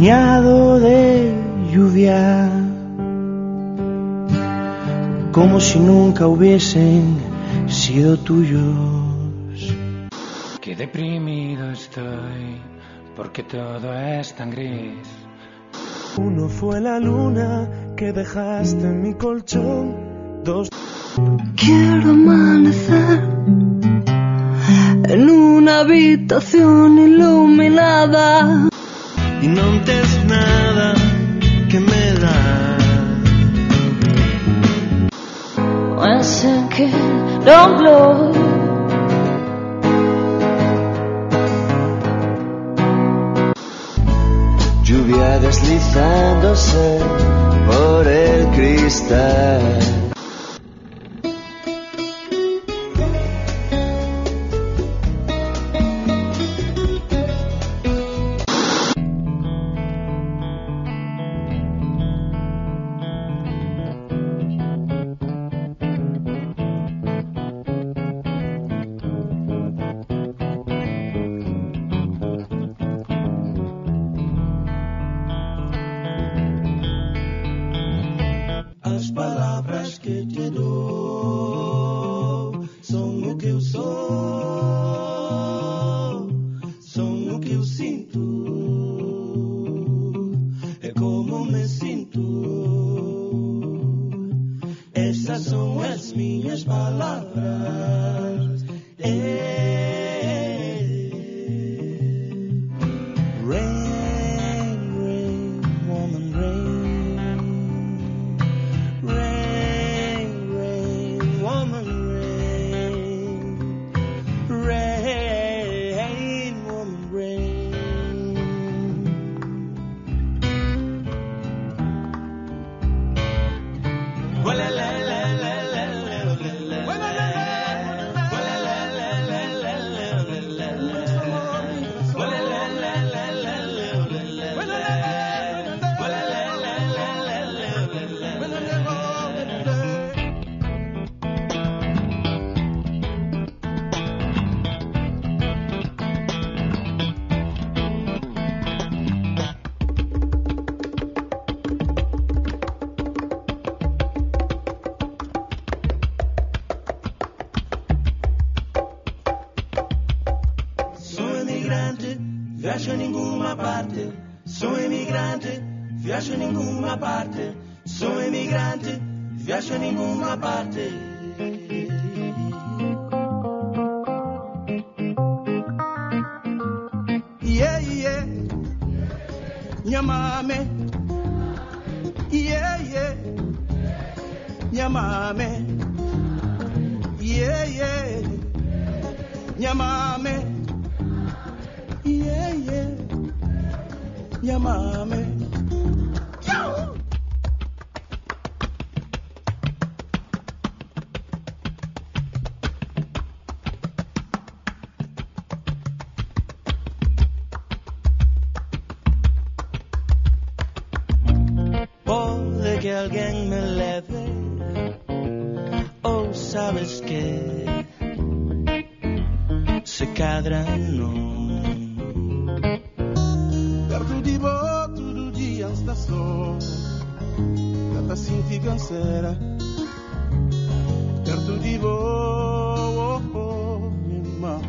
bañado de lluvia, como si nunca hubiesen sido tuyos. Qué deprimido estoy, porque todo es tan gris. Uno fue la luna que dejaste en mi colchón. Dos. Quiero amanecer en una habitación iluminada. Y non tes nada que me dá. When sinking don't glow. Lluvia deslizándose por el cristal. As palavras que te dou são o que eu sou, são o que eu sinto, é como me sinto. Essas são as minhas palavras. Rain, rain, woman, rain. Rain, rain, woman, rain. Rain, woman, rain. Wala la la la la la la. Wala la la. Wala la la la la la la. Wala la la la la la la. Wala la la la la la la. Sou imigrante, viajo a nenhuma parte. Sou imigrante, viajo a nenhuma parte. Sou imigrante, viajo a nenhuma parte. Yeah, yeah, nyamame. Yeah, yeah, nyamame. Yeah, yeah, nyamame. Yeah, yeah, nyamame. Yo! Pode que alguém me leve, ou sabes que se cadranam. Perto de você todo dia está só, cata sinti canseira. Perto de você, minha irmã.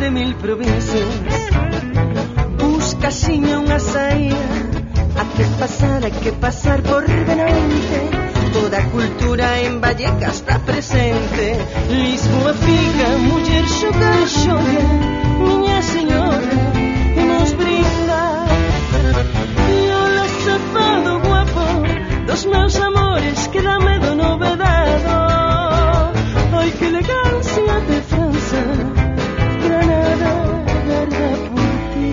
de mil provincias. Busca xiña unha saída, hai que pasar por Benavente. Toda a cultura en Vallecas está presente. Lisboa fica, muller xogar xoga, miña señora, imos brindar. E ola safado guapo dos meus amores que dá medo no vedado. Ai, que elegancia de França, Granada, guarda por ti.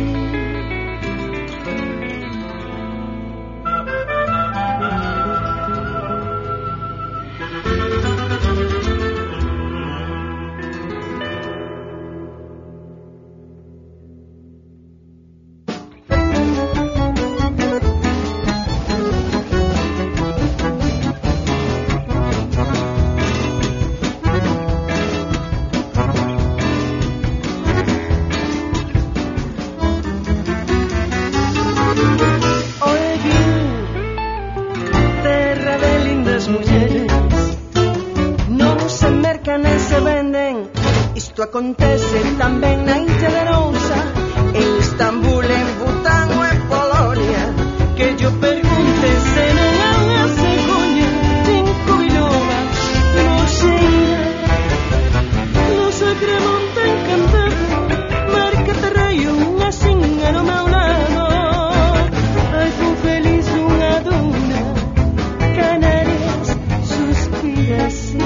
Acontece tamén na Intia de Arousa, en Istambul, en Bután ou en Polonia. Que yo pregunte se non é unha cegoña, cinco bilobas, non sei. No Sacremonte en Cantabria, Marca Terreio, unha singa no meu lado. Ai, fun feliz unha duna, Canarias suspira así.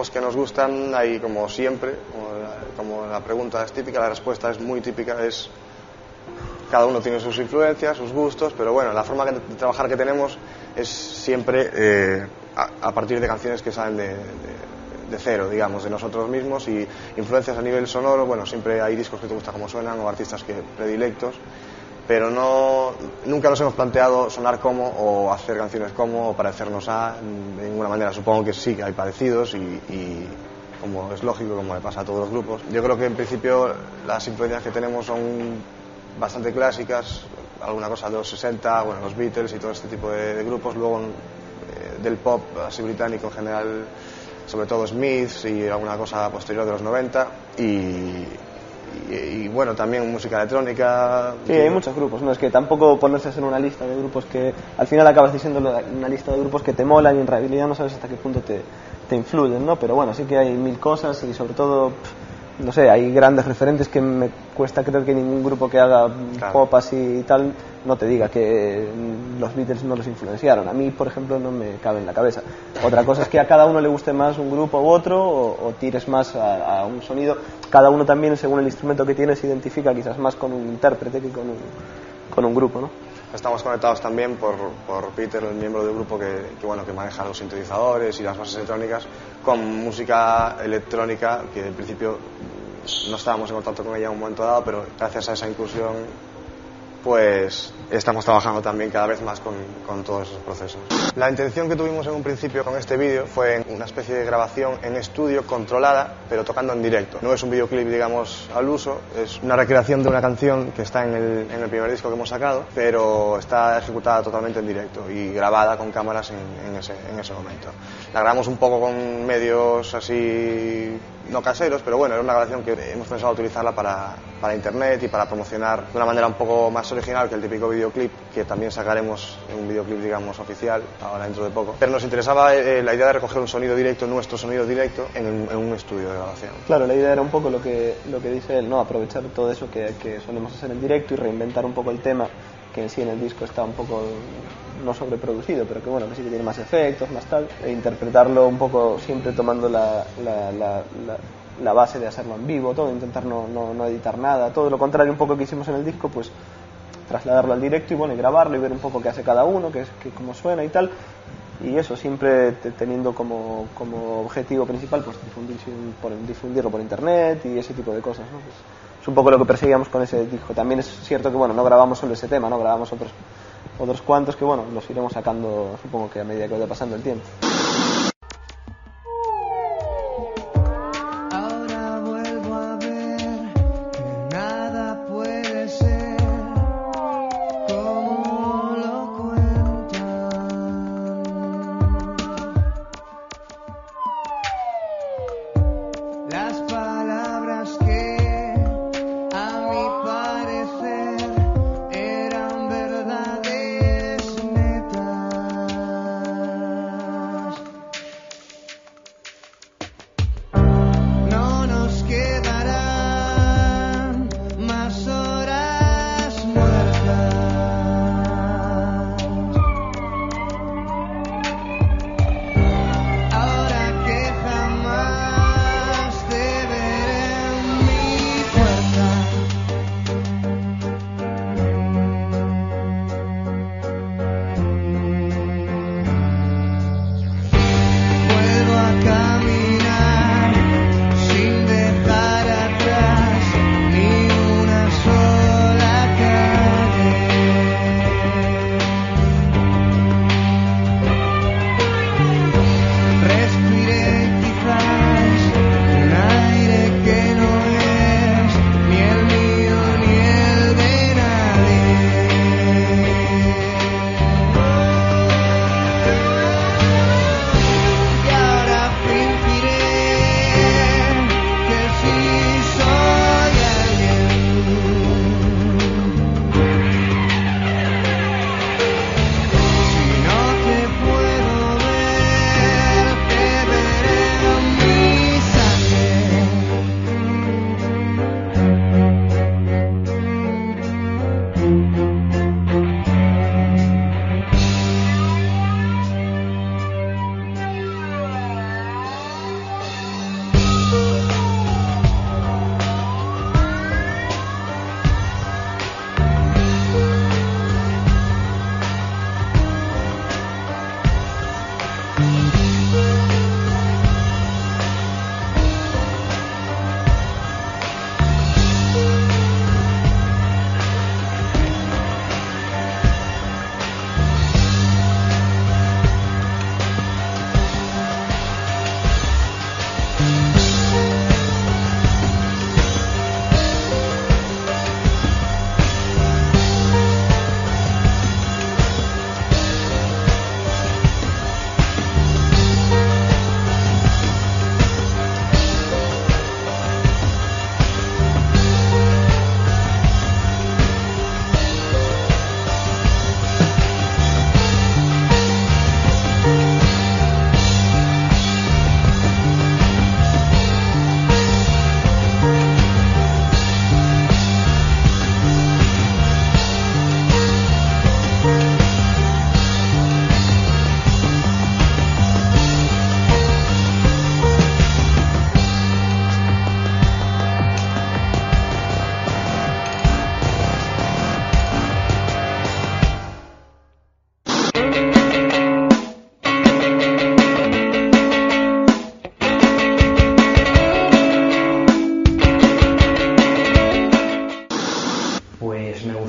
Que nos gustan, hay como siempre, como la pregunta es típica, la respuesta es muy típica, es cada uno tiene sus influencias, sus gustos, pero bueno, la forma de trabajar que tenemos es siempre a partir de canciones que salen de cero, digamos, de nosotros mismos, y influencias a nivel sonoro. Bueno, siempre hay discos que te gustan como suenan o artistas que predilectos, pero nunca nos hemos planteado sonar como o hacer canciones como o parecernos a, de ninguna manera. Supongo que sí, que hay parecidos y como es lógico, como le pasa a todos los grupos. Yo creo que en principio las influencias que tenemos son bastante clásicas, alguna cosa de los 60, bueno, los Beatles y todo este tipo de grupos. Luego del pop así británico en general, sobre todo Smiths y alguna cosa posterior de los 90 y bueno, también música electrónica. Sí, hay muchos grupos, ¿no? Es que tampoco ponerse a hacer una lista de grupos que al final acabas diciendo una lista de grupos que te molan y en realidad no sabes hasta qué punto te influyen, ¿no? Pero bueno, sí que hay mil cosas y sobre todo, no sé, hay grandes referentes que me cuesta creer que ningún grupo que haga pop así y tal no te diga que los Beatles no los influenciaron. A mí, por ejemplo, no me cabe en la cabeza. Otra cosa es que a cada uno le guste más un grupo u otro, o tires más a un sonido. Cada uno también, según el instrumento que tiene, se identifica quizás más con un intérprete que con un grupo, ¿no? Estamos conectados también por Peter, el miembro del grupo que maneja los sintetizadores y las bases electrónicas, con música electrónica que en principio no estábamos en contacto con ella en un momento dado, pero gracias a esa incursión pues estamos trabajando también cada vez más con todos esos procesos. La intención que tuvimos en un principio con este vídeo fue una especie de grabación en estudio controlada, pero tocando en directo. No es un videoclip, digamos, al uso, es una recreación de una canción que está en el primer disco que hemos sacado, pero está ejecutada totalmente en directo y grabada con cámaras en ese momento. La grabamos un poco con medios así, no caseros, pero bueno, era una grabación que hemos pensado utilizarla para internet y para promocionar de una manera un poco más original que el típico videoclip, que también sacaremos en un videoclip, digamos, oficial, ahora dentro de poco. Pero nos interesaba la idea de recoger un sonido directo, nuestro sonido directo, en un estudio de grabación. Claro, la idea era un poco lo que dice él, ¿no? Aprovechar todo eso que solemos hacer en directo y reinventar un poco el tema, que en sí en el disco está un poco no sobreproducido, pero que bueno, que sí que tiene más efectos, más tal, e interpretarlo un poco siempre tomando la base de hacerlo en vivo, todo, intentar no editar nada, todo lo contrario un poco que hicimos en el disco, pues trasladarlo al directo y bueno, y grabarlo y ver un poco qué hace cada uno, que cómo suena y tal, y eso siempre teniendo como objetivo principal pues difundirlo por internet y ese tipo de cosas, ¿no? Pues, es un poco lo que perseguíamos con ese disco. También es cierto que bueno, no grabamos solo ese tema, no grabamos otros cuantos que bueno, los iremos sacando supongo que a medida que vaya pasando el tiempo. Ahora vuelvo a ver que nada puede ser como lo cuentan. Las palabras que a mi parecer eran verdades netas. No nos quedarán más horas muertas. Ahora que jamás te veré en mi puerta. Vuelvo a caminar sin dejar atrás ni una sola calle. Respiré quizás un aire que no es ni el mío ni el de nadie. Y ahora fingiré que sí soy alguien. Si no te puedo ver, te veré en mi sangre.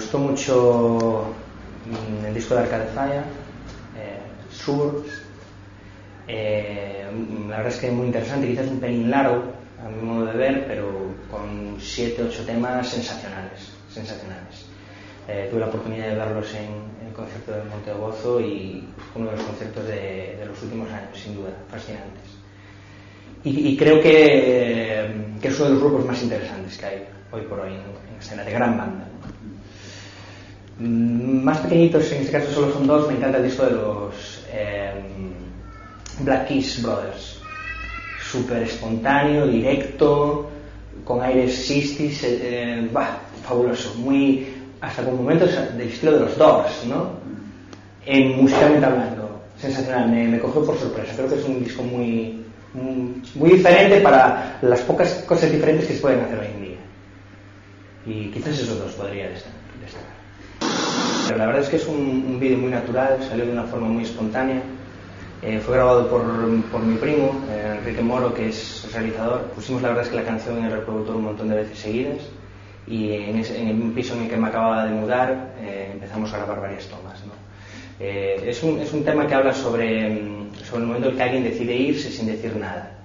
gustó mucho el disco de Arcade Fire, Sur. La verdad es que es muy interesante, quizás un pelín largo a mi modo de ver, pero con 7-8 temas sensacionales. Tuve la oportunidad de verlos en el concierto del Monte de Gozo y uno de los conciertos de los últimos años, sin duda, fascinantes. Y creo que es uno de los grupos más interesantes que hay hoy por hoy en escena, de gran banda. Más pequeñitos, en este caso solo son dos, me encanta el disco de los Black Keys Brothers, súper espontáneo, directo, con aires 60s, fabuloso, muy, hasta con momentos del estilo de los Doors, ¿no? Musicalmente hablando, sensacional, me cogió por sorpresa. Creo que es un disco muy diferente para las pocas cosas diferentes que se pueden hacer hoy en día, y quizás esos dos podría destacar. Pero la verdad es que es un vídeo muy natural, salió de una forma muy espontánea. Fue grabado por mi primo, Enrique Moro, que es realizador. Pusimos la verdad es que la canción en el reproductor un montón de veces seguidas, y en el piso en el que me acababa de mudar empezamos a grabar varias tomas, ¿no? Es un tema que habla sobre el momento en que alguien decide irse sin decir nada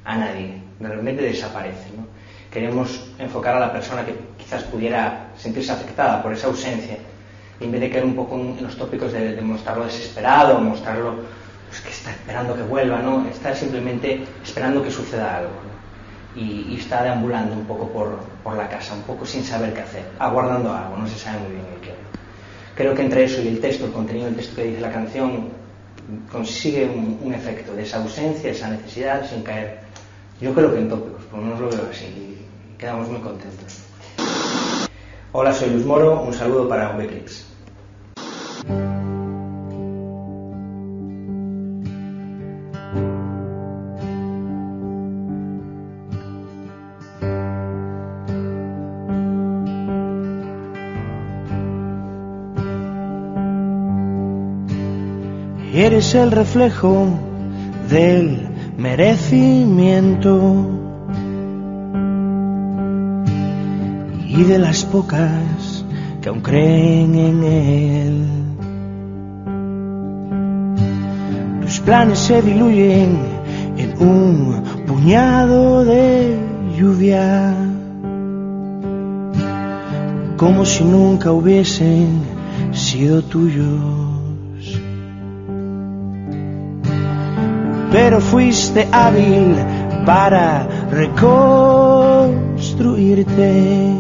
a nadie, de repente desaparece, ¿no? Queremos enfocar a la persona que quizás pudiera sentirse afectada por esa ausencia, y en vez de caer un poco en los tópicos de mostrarlo desesperado, mostrarlo pues, que está esperando que vuelva, ¿no? Está simplemente esperando que suceda algo, ¿no? Y está deambulando un poco por la casa, un poco sin saber qué hacer, aguardando algo, no se sabe muy bien el qué. Creo que entre eso y el texto, el contenido del texto que dice la canción, consigue un efecto de esa ausencia, esa necesidad, sin caer, yo creo que en tópicos, por lo menos lo veo así, y quedamos muy contentos. Hola, soy Luis Moro, un saludo para V-Clips. Eres el reflejo del merecimiento y de las pocas que aún creen en él. Tus planes se diluyen en un puñado de lluvia, como si nunca hubiesen sido tuyos. Pero fuiste hábil para reconstruirte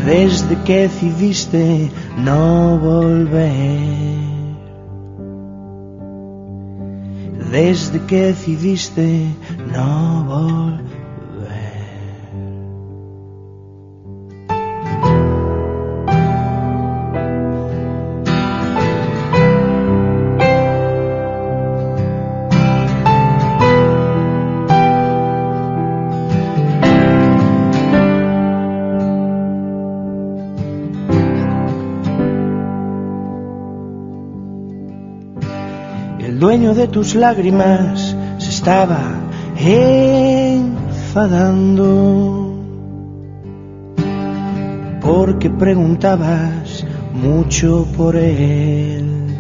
desde que decidiste no volver. Desde que decidiste no volver. El dueño de tus lágrimas se estaba enfadando porque preguntabas mucho por él.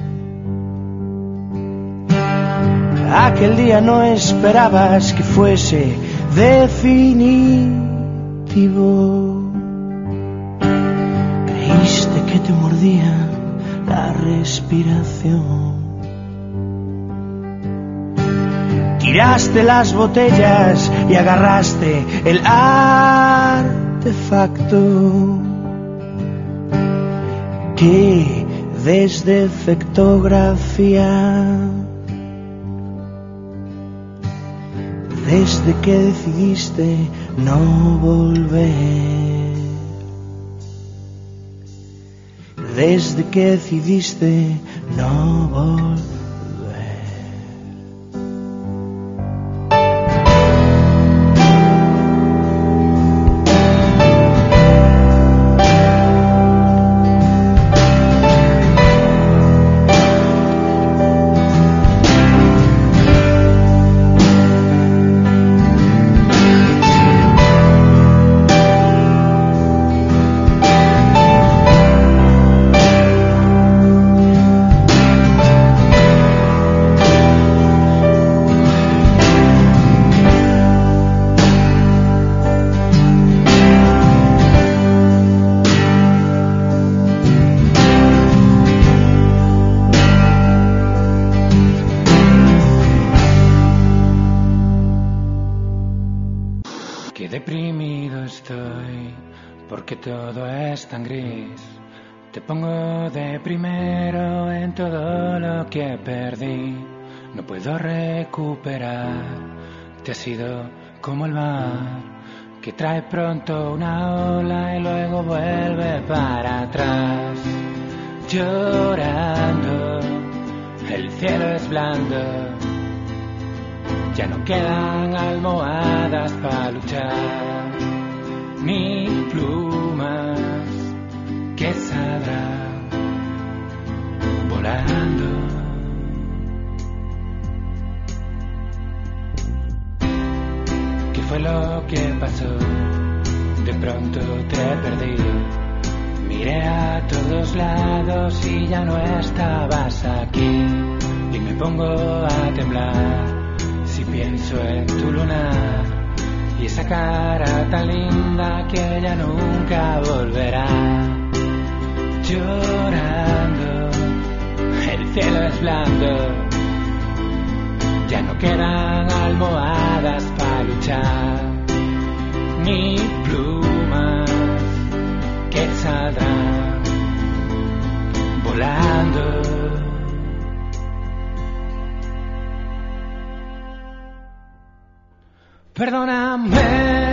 Aquel día no esperabas que fuese definitivo. Creíste que te mordía la respiración. Tiraste las botellas y agarraste el artefacto que desde fotografía, desde que decidiste no volver, desde que decidiste no volver. porque todo es tan gris. Te pongo de primero en todo lo que perdí. No puedo recuperar. Te has ido como el mar, que trae pronto una ola y luego vuelve para atrás. Llorando, el cielo es blando. Ya no quedan almohadas para luchar, ni plumas que saldrán volando. ¿Qué fue lo que pasó? De pronto te perdí. Miré a todos lados y ya no estabas aquí. Y me pongo a temblar si pienso en tu lunar y esa cara tan linda que ya nunca volverá. Llorando, el cielo es blando, ya no quedan almohadas para luchar, ni plumas que saldrán volando. Perdóname